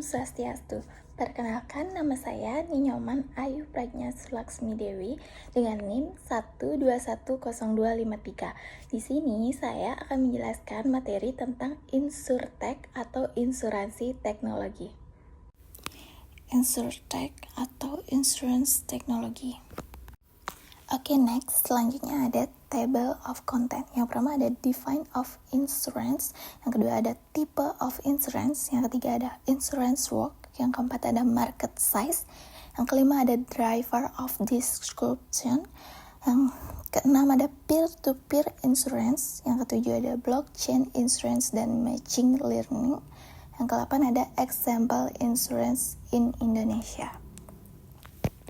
Swastiastu. Perkenalkan, nama saya Ninyoman Ayu Prajna Sulaksmi Dewi dengan NIM 1210253. Di sini saya akan menjelaskan materi tentang Insurtech atau insuransi teknologi. Insurtech atau insurance technology. Oke, next. Selanjutnya ada table of content. Yang pertama ada define of insurance. Yang kedua ada type of insurance. Yang ketiga ada insurance work. Yang keempat ada market size. Yang kelima ada driver of description. Yang keenam ada peer-to-peer insurance. Yang ketujuh ada blockchain insurance dan machine learning. Yang ke-8 ada example insurance in Indonesia.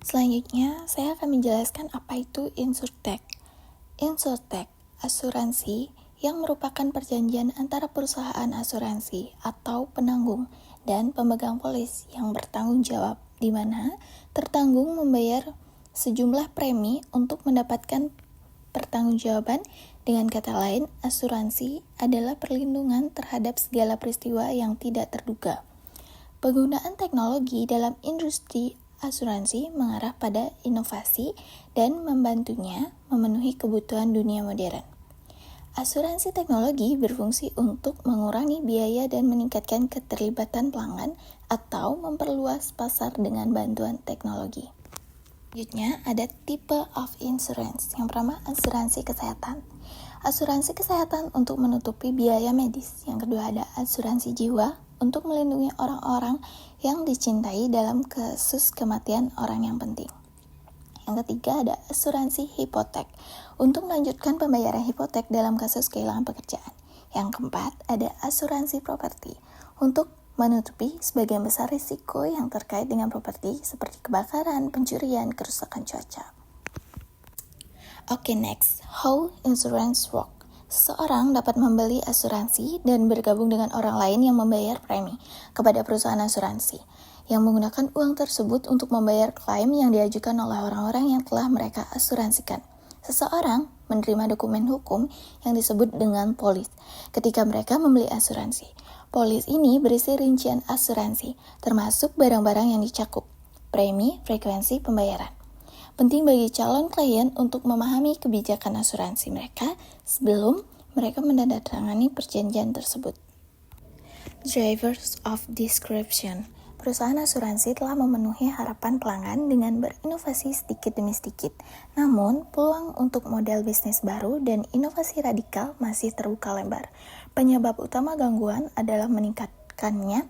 Selanjutnya, saya akan menjelaskan apa itu Insurtech. Insurtech, asuransi yang merupakan perjanjian antara perusahaan asuransi atau penanggung dan pemegang polis yang bertanggung jawab, di mana tertanggung membayar sejumlah premi untuk mendapatkan pertanggungjawaban. Dengan kata lain, asuransi adalah perlindungan terhadap segala peristiwa yang tidak terduga. Penggunaan teknologi dalam industri asuransi mengarah pada inovasi dan membantunya memenuhi kebutuhan dunia modern. Asuransi teknologi berfungsi untuk mengurangi biaya dan meningkatkan keterlibatan pelanggan atau memperluas pasar dengan bantuan teknologi. Selanjutnya ada type of insurance. Yang pertama, asuransi kesehatan. Asuransi kesehatan untuk menutupi biaya medis. Yang kedua ada asuransi jiwa untuk melindungi orang-orang yang dicintai dalam kasus kematian orang yang penting. Yang ketiga ada asuransi hipotek untuk melanjutkan pembayaran hipotek dalam kasus kehilangan pekerjaan. Yang keempat ada asuransi properti untuk menutupi sebagian besar risiko yang terkait dengan properti seperti kebakaran, pencurian, kerusakan cuaca. Oke, next. How insurance work. Seseorang dapat membeli asuransi dan bergabung dengan orang lain yang membayar premi kepada perusahaan asuransi yang menggunakan uang tersebut untuk membayar klaim yang diajukan oleh orang-orang yang telah mereka asuransikan. Seseorang menerima dokumen hukum yang disebut dengan polis ketika mereka membeli asuransi. Polis ini berisi rincian asuransi, termasuk barang-barang yang dicakup, premi, frekuensi pembayaran. Penting bagi calon klien untuk memahami kebijakan asuransi mereka sebelum mereka menandatangani perjanjian tersebut. Drivers of description. Perusahaan asuransi telah memenuhi harapan pelanggan dengan berinovasi sedikit demi sedikit. Namun, peluang untuk model bisnis baru dan inovasi radikal masih terbuka lebar. Penyebab utama gangguan adalah meningkatkannya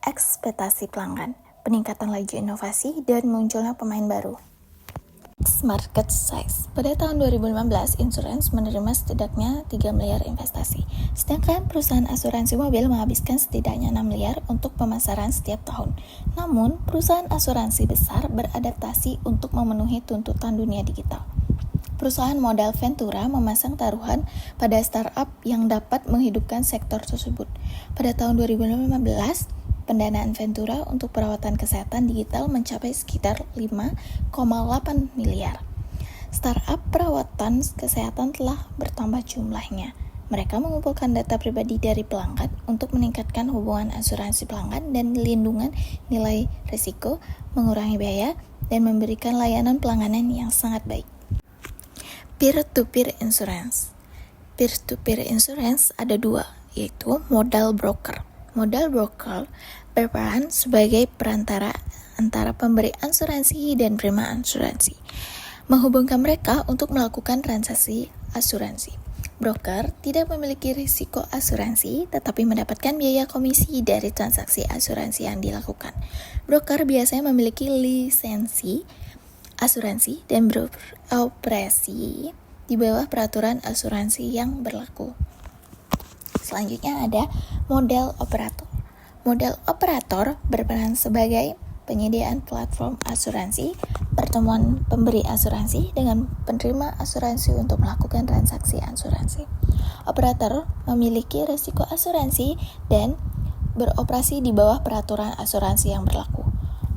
ekspektasi pelanggan, peningkatan laju inovasi, dan munculnya pemain baru. Market size. Pada tahun 2015, insurance menerima setidaknya 3 miliar investasi. Sedangkan perusahaan asuransi mobil menghabiskan setidaknya 6 miliar untuk pemasaran setiap tahun. Namun, perusahaan asuransi besar beradaptasi untuk memenuhi tuntutan dunia digital. Perusahaan modal Ventura memasang taruhan pada startup yang dapat menghidupkan sektor tersebut. Pada tahun 2015, pendanaan Ventura untuk perawatan kesehatan digital mencapai sekitar 5,8 miliar. Startup perawatan kesehatan telah bertambah jumlahnya. Mereka mengumpulkan data pribadi dari pelanggan untuk meningkatkan hubungan asuransi pelanggan dan lindungan nilai risiko, mengurangi biaya, dan memberikan layanan pelangganan yang sangat baik. Peer-to-peer insurance. Peer-to-peer insurance ada dua, yaitu modal broker. Modal broker berperan sebagai perantara antara pemberi asuransi dan penerima asuransi, menghubungkan mereka untuk melakukan transaksi asuransi. Broker tidak memiliki risiko asuransi, tetapi mendapatkan biaya komisi dari transaksi asuransi yang dilakukan. Broker biasanya memiliki lisensi asuransi dan beroperasi di bawah peraturan asuransi yang berlaku. Selanjutnya ada model operator. Model operator berperan sebagai penyediaan platform asuransi, pertemuan pemberi asuransi dengan penerima asuransi untuk melakukan transaksi asuransi. Operator memiliki risiko asuransi dan beroperasi di bawah peraturan asuransi yang berlaku.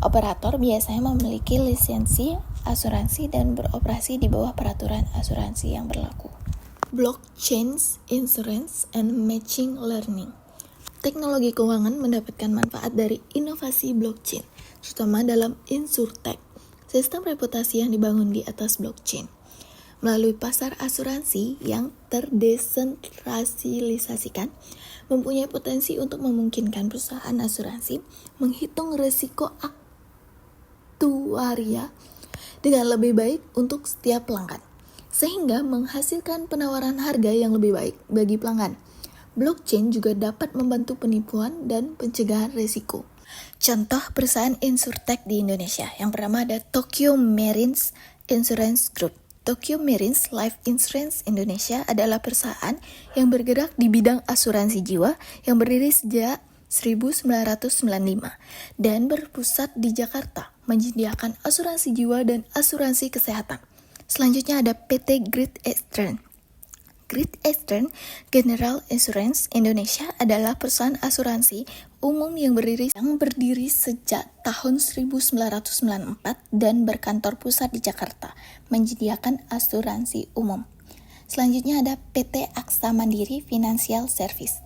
Operator biasanya memiliki lisensi asuransi dan beroperasi di bawah peraturan asuransi yang berlaku. Blockchain insurance and machine learning. teknologi keuangan mendapatkan manfaat dari inovasi blockchain, terutama dalam insurtech, sistem reputasi yang dibangun di atas blockchain. Melalui pasar asuransi yang terdesentralisasikan, mempunyai potensi untuk memungkinkan perusahaan asuransi menghitung risiko aktuaria dengan lebih baik untuk setiap pelanggan, sehingga menghasilkan penawaran harga yang lebih baik bagi pelanggan. Blockchain juga dapat membantu penipuan dan pencegahan risiko. Contoh perusahaan insurtech di Indonesia. Yang pertama ada Tokyo Marines Insurance Group. Tokyo Marines Life Insurance Indonesia adalah perusahaan yang bergerak di bidang asuransi jiwa yang berdiri sejak 1995 dan berpusat di Jakarta, menyediakan asuransi jiwa dan asuransi kesehatan. Selanjutnya ada PT Great Eastern. Great Eastern General Insurance Indonesia adalah perusahaan asuransi umum yang berdiri sejak tahun 1994 dan berkantor pusat di Jakarta, menyediakan asuransi umum. Selanjutnya ada PT Aksa Mandiri Financial Service.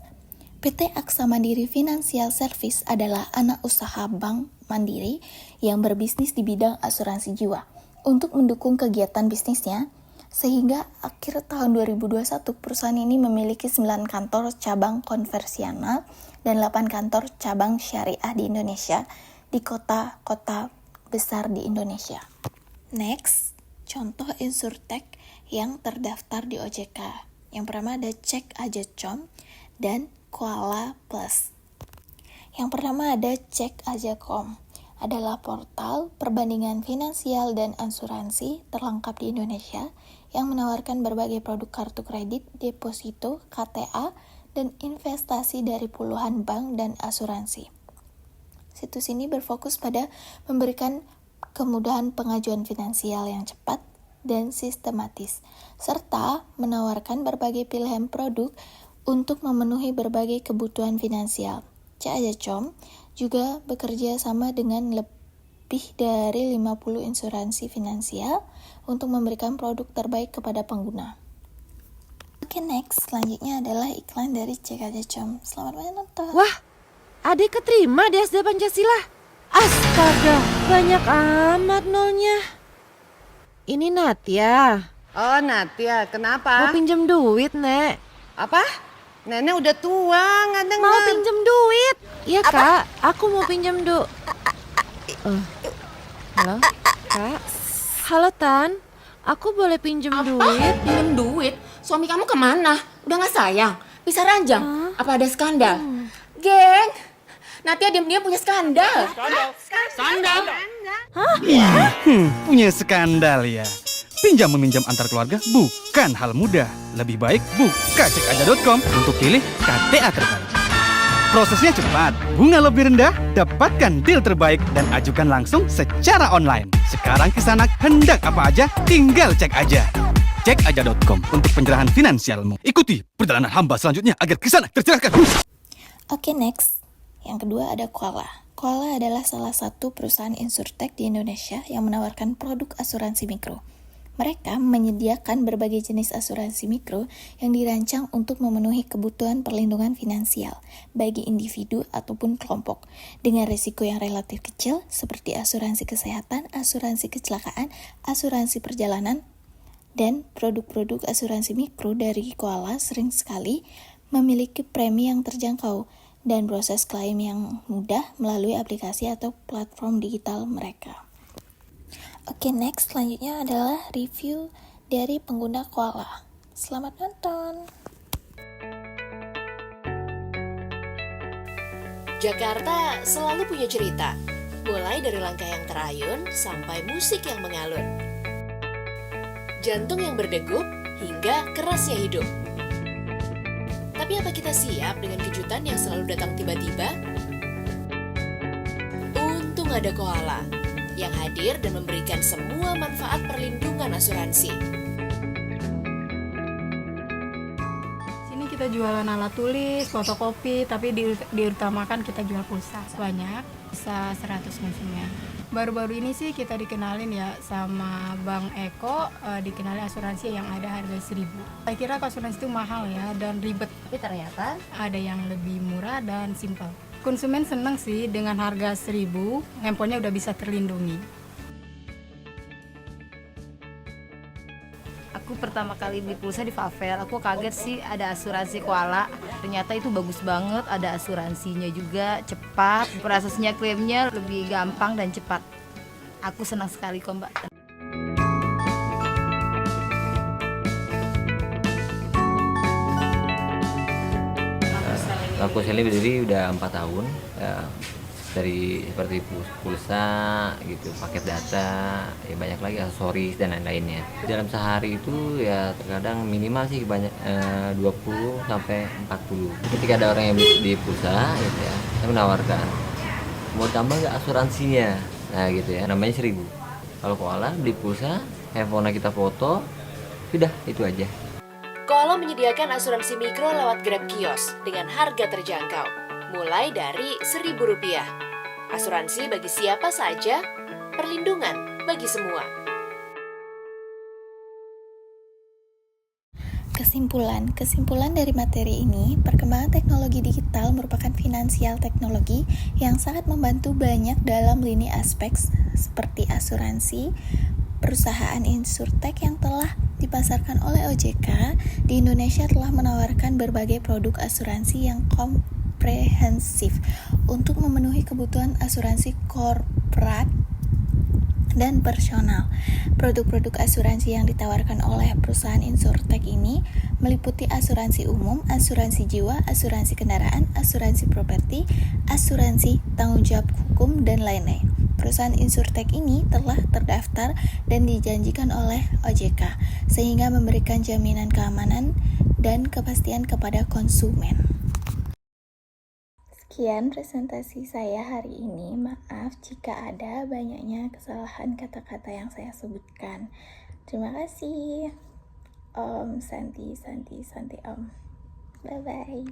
PT Aksa Mandiri Financial Service adalah anak usaha Bank Mandiri yang berbisnis di bidang asuransi jiwa. Untuk mendukung kegiatan bisnisnya, sehingga akhir tahun 2021 perusahaan ini memiliki 9 kantor cabang konvensional dan 8 kantor cabang syariah di Indonesia di kota-kota besar di Indonesia. Next, contoh insurtech yang terdaftar di OJK. Yang pertama ada Cek Aja Com dan Koala Plus. Yang pertama ada Cek Aja Com, adalah portal perbandingan finansial dan asuransi terlengkap di Indonesia yang menawarkan berbagai produk kartu kredit, deposito, KTA, dan investasi dari puluhan bank dan asuransi. Situs ini berfokus pada memberikan kemudahan pengajuan finansial yang cepat dan sistematis, serta menawarkan berbagai pilihan produk untuk memenuhi berbagai kebutuhan finansial. Cek Aja Com juga bekerja sama dengan lebih dari 50 insuransi finansial untuk memberikan produk terbaik kepada pengguna. Oke, next. Selanjutnya adalah iklan dari Cek Aja Com. Selamat menonton. Wah, adik keterima di SD Pancasila. Astaga, banyak amat nolnya. Ini Natya. Oh, Natya, kenapa? Mau pinjam duit, Nek. Apa? Nenek udah tua, nggak dengar. Mau pinjam duit. Iya, Kak. Aku mau pinjam halo, Kak. Halo, Tan. Aku boleh pinjam duit? Pinjam duit? Suami kamu kemana? Udah gak sayang? Bisa ranjang? Apa ada skandal? Geng, Natya diam-diam punya skandal. Skandal? Punya skandal ya. Pinjam meminjam antar keluarga bukan hal mudah. Lebih baik buka cekaja.com untuk pilih KTA terbaik. Prosesnya cepat, bunga lebih rendah, dapatkan deal terbaik, dan ajukan langsung secara online. Sekarang Kisanak hendak apa aja, tinggal cek aja. Cekaja.com untuk pencerahan finansialmu. Ikuti perjalanan hamba selanjutnya agar Kisanak tercerahkan. Oke, next. Yang kedua ada Koala. Koala adalah salah satu perusahaan insurtech di Indonesia yang menawarkan produk asuransi mikro. Mereka menyediakan berbagai jenis asuransi mikro yang dirancang untuk memenuhi kebutuhan perlindungan finansial bagi individu ataupun kelompok dengan risiko yang relatif kecil seperti asuransi kesehatan, asuransi kecelakaan, asuransi perjalanan, dan produk-produk asuransi mikro dari Koala sering sekali memiliki premi yang terjangkau dan proses klaim yang mudah melalui aplikasi atau platform digital mereka. Oke, next. Selanjutnya adalah review dari pengguna Koala. Selamat nonton. Jakarta selalu punya cerita, mulai dari langkah yang terayun sampai musik yang mengalun. Jantung yang berdegup hingga kerasnya hidup. Tapi apa kita siap dengan kejutan yang selalu datang tiba-tiba? Untung ada Koala yang hadir dan memberikan semua manfaat perlindungan asuransi. Sini kita jualan alat tulis, fotokopi, tapi diutamakan kita jual pulsa. Banyak, bisa 100 musimnya. Baru-baru ini sih kita dikenalin ya sama Bang Eko, dikenalin asuransi yang ada harga 1.000. Saya kira asuransi itu mahal ya dan ribet. Tapi ternyata Ada yang lebih murah dan simpel. Konsumen seneng sih dengan harga 1.000, handphonenya udah bisa terlindungi. aku pertama kali beli pulsa di Favel, aku kaget sih ada asuransi koala. Ternyata itu bagus banget, ada asuransinya juga, cepat. Prosesnya klaimnya lebih gampang dan cepat. Aku senang sekali kok Mbak. Aku sendiri berdiri udah 4 tahun ya, dari seperti pulsa gitu, paket data, ya banyak lagi aksesoris dan lain-lainnya. Dalam sehari itu ya terkadang minimal sih banyak 20 sampai 40. Ketika ada orang yang beli di pulsa gitu ya, saya menawarkan mau tambah nggak asuransinya, nah gitu ya, namanya 1.000. Kalau koala beli pulsa, handphone kita foto, sudah itu aja. Koala menyediakan asuransi mikro lewat Grab Kios dengan harga terjangkau, mulai dari Rp1.000. Asuransi bagi siapa saja, perlindungan bagi semua. Kesimpulan dari materi ini, perkembangan teknologi digital merupakan finansial teknologi yang sangat membantu banyak dalam lini aspek seperti asuransi. Perusahaan insurtech yang telah dipasarkan oleh OJK di Indonesia telah menawarkan berbagai produk asuransi yang komprehensif untuk memenuhi kebutuhan asuransi korporat dan personal. Produk-produk asuransi yang ditawarkan oleh perusahaan insurtech ini meliputi asuransi umum, asuransi jiwa, asuransi kendaraan, asuransi properti, asuransi tanggung jawab hukum, dan lain-lain. Perusahaan insurtech ini telah terdaftar dan dijanjikan oleh OJK, sehingga memberikan jaminan keamanan dan kepastian kepada konsumen. Sekian presentasi saya hari ini. Maaf jika ada banyaknya kesalahan kata-kata yang saya sebutkan. Terima kasih. Santi. Bye-bye.